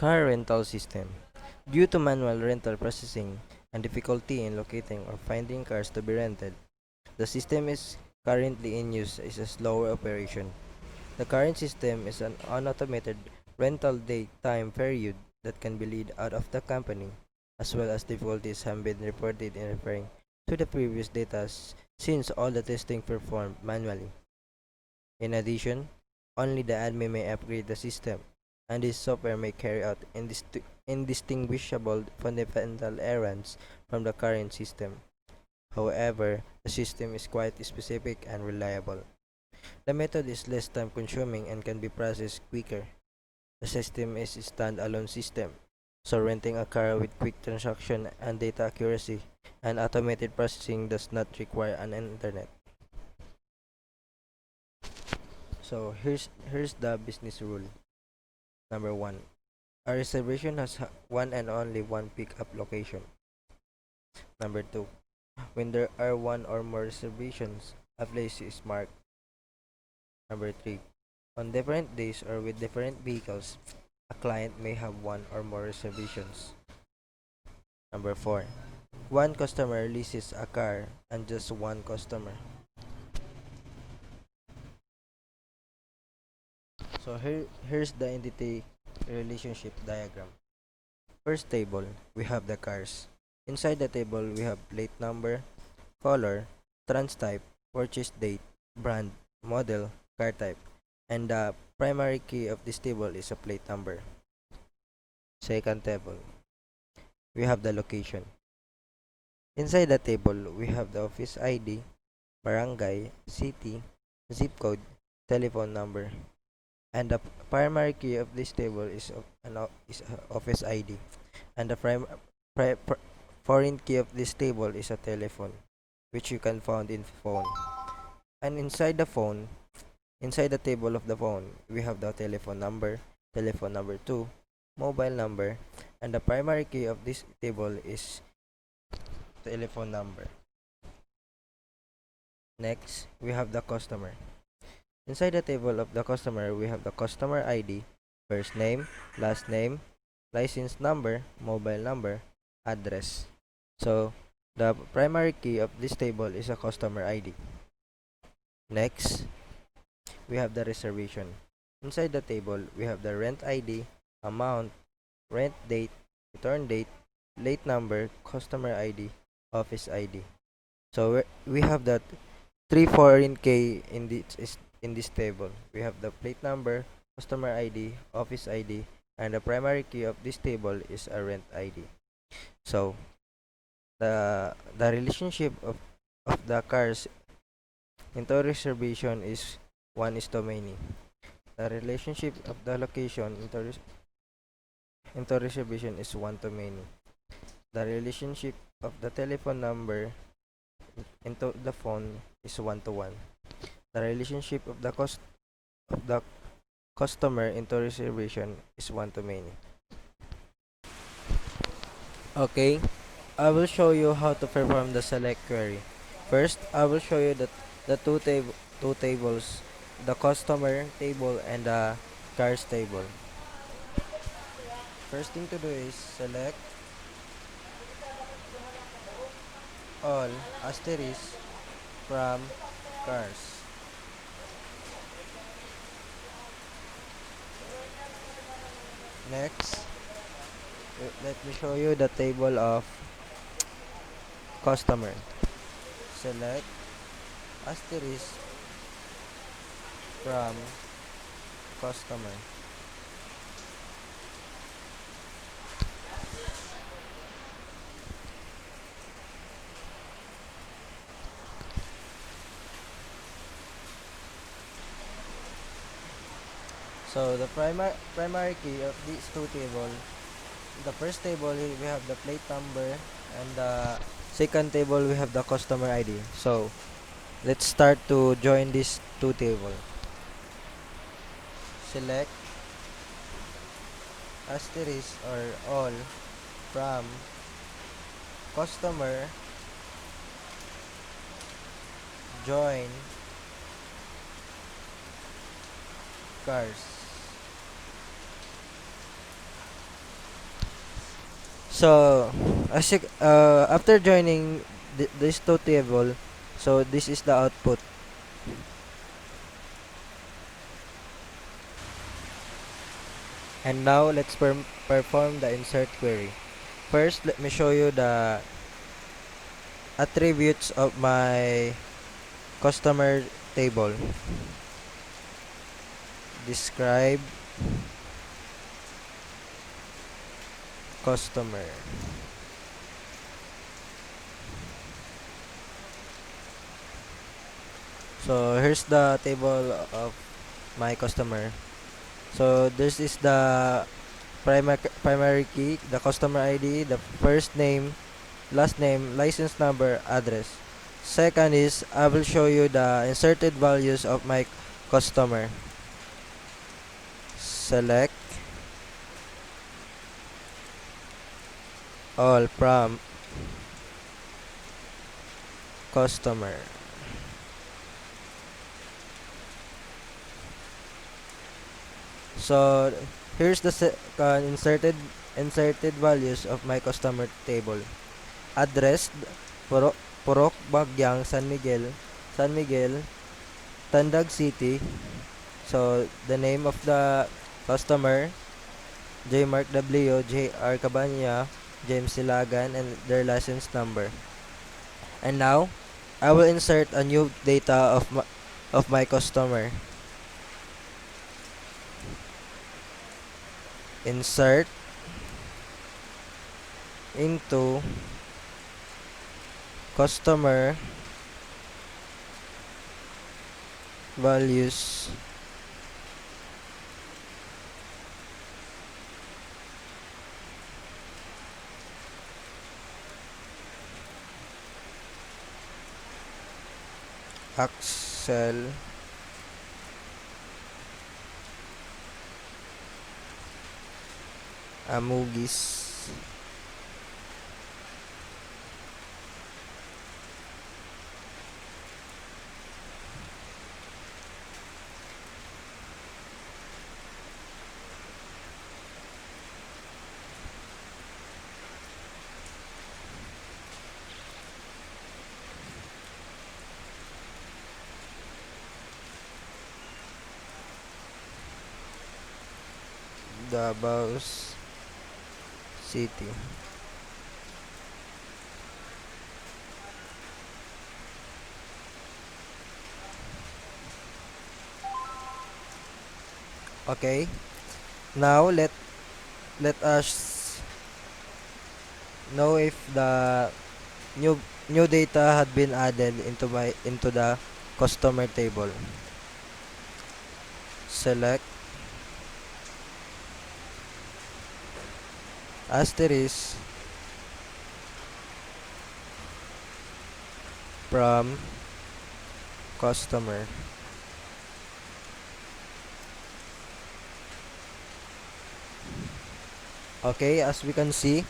Car rental system. Due to manual rental processing and difficulty in locating or finding cars to be rented, the system is currently in use is a slower operation. The current system is an unautomated rental date time period that can be lead out of the company, as well as difficulties have been reported in referring to the previous data since all the testing performed manually. In addition, only the admin may upgrade the system, and this software may carry out indistinguishable fundamental errands from the current system. However, the system is quite specific and reliable. The method is less time consuming and can be processed quicker. The system is a standalone system, so renting a car with quick transaction and data accuracy and automated processing does not require an internet. So here's the business rule. Number 1. A reservation has one and only one pickup location. Number 2. When there are one or more reservations, a place is marked. Number 3. On different days or with different vehicles, a client may have one or more reservations. Number 4. One customer leases a car and just one customer. So here's the entity relationship diagram. First table, we have the cars. Inside the table, we have plate number, color, trans type, purchase date, brand, model, car type, and the primary key of this table is a plate number. Second table, we have the location. Inside the table, we have the office ID, barangay, city, zip code, telephone number, and the primary key of this table is office ID, and the foreign key of this table is a telephone, which you can find in phone. And inside the table of the phone, we have the telephone number 2, mobile number, and the primary key of this table is telephone number. Next, we have the customer. Inside the table of the customer, we have the customer ID, first name, last name, license number, mobile number, address. So, the primary key of this table is a customer ID. Next, we have the reservation. Inside the table, we have the rent ID, amount, rent date, return date, late number, customer ID, office ID. So we have that three foreign key in this table. We have the plate number, customer ID, office ID, and the primary key of this table is a rent ID. So the relationship of the cars into reservation is 1:many. The relationship of the location into reservation is 1:many. The relationship of the telephone number into the phone is 1:1. The relationship of the customer into reservation is 1:many. Okay, I will show you how to perform the select query. First, I will show you the two tables, the customer table and the cars table. First thing to do is select all asterisk from cars. Next, let me show you the table of customer. Select asterisk from customer. So the primary key of these two tables, the first table we have the plate number, and the second table we have the customer ID. So let's start to join these two tables. Select asterisk or all from customer, join cars. So, after joining this two table, so this is the output. And now let's perform the insert query. First, let me show you the attributes of my customer table. Describe customer. So here's the table of my customer. So this is the primary key, the customer ID, the first name, last name, license number, address. Second is I will show you the inserted values of my customer. Select all from customer. So here's the inserted values of my customer table. Address Purok, Bagyang, San Miguel, Tandag City. So the name of the customer, J. Mark Dableo, J. R. Cabanya, James Silagan, and their license number. And now, I will insert a new data of my customer. Insert into customer values Axel Amugis Davao City. Okay. Now let us know if the new new data had been added into the customer table. Select asterisk from customer. Okay, as we can see,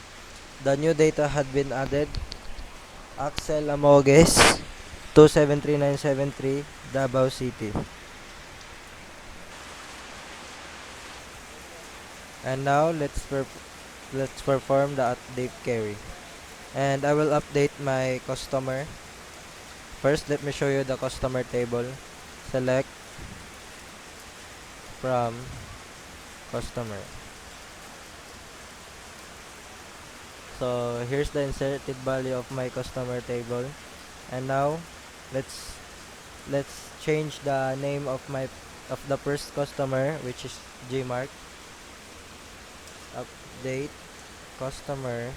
the new data had been added. Axel Amoges 273,973 Davao City. And now let's perform the update query. And I will update my customer. First, let me show you the customer table. Select from customer. So here's the inserted value of my customer table. And now let's change the name of the first customer, which is Gmark. Update customer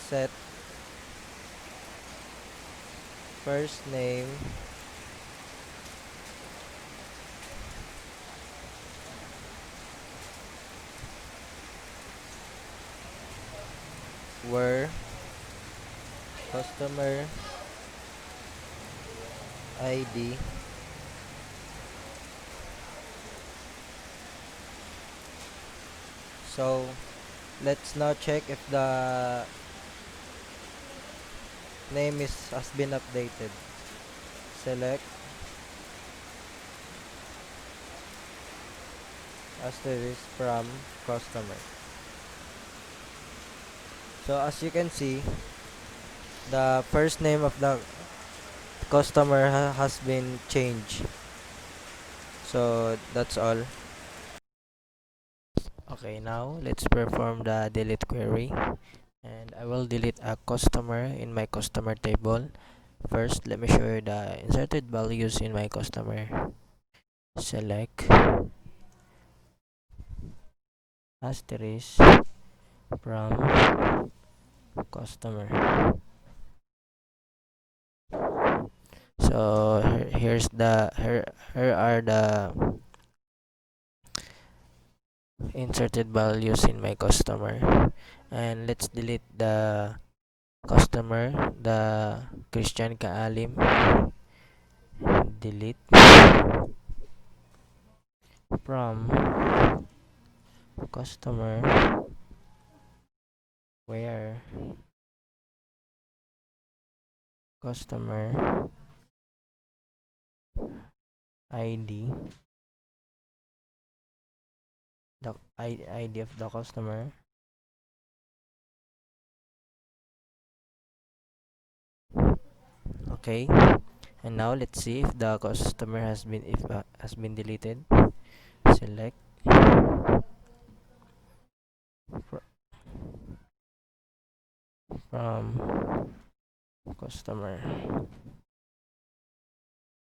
set first name where customer ID so let's now check if the name has been updated. Select asterisk from customer. So as you can see, the first name of the customer has been changed. So that's all. Okay, now let's perform the delete query. And I will delete a customer in my customer table. First, let me show you the inserted values in my customer. Select asterisk from customer. So here are the inserted values in my customer. And let's delete the customer, the Christian Kaalim. Delete from customer where customer ID, the ID of the customer. Okay, and now let's see if the customer has been deleted. Select from customer.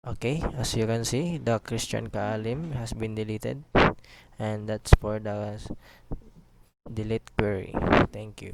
Okay, as you can see, the Christian Kaalim has been deleted, and that's for the delete query. Thank you.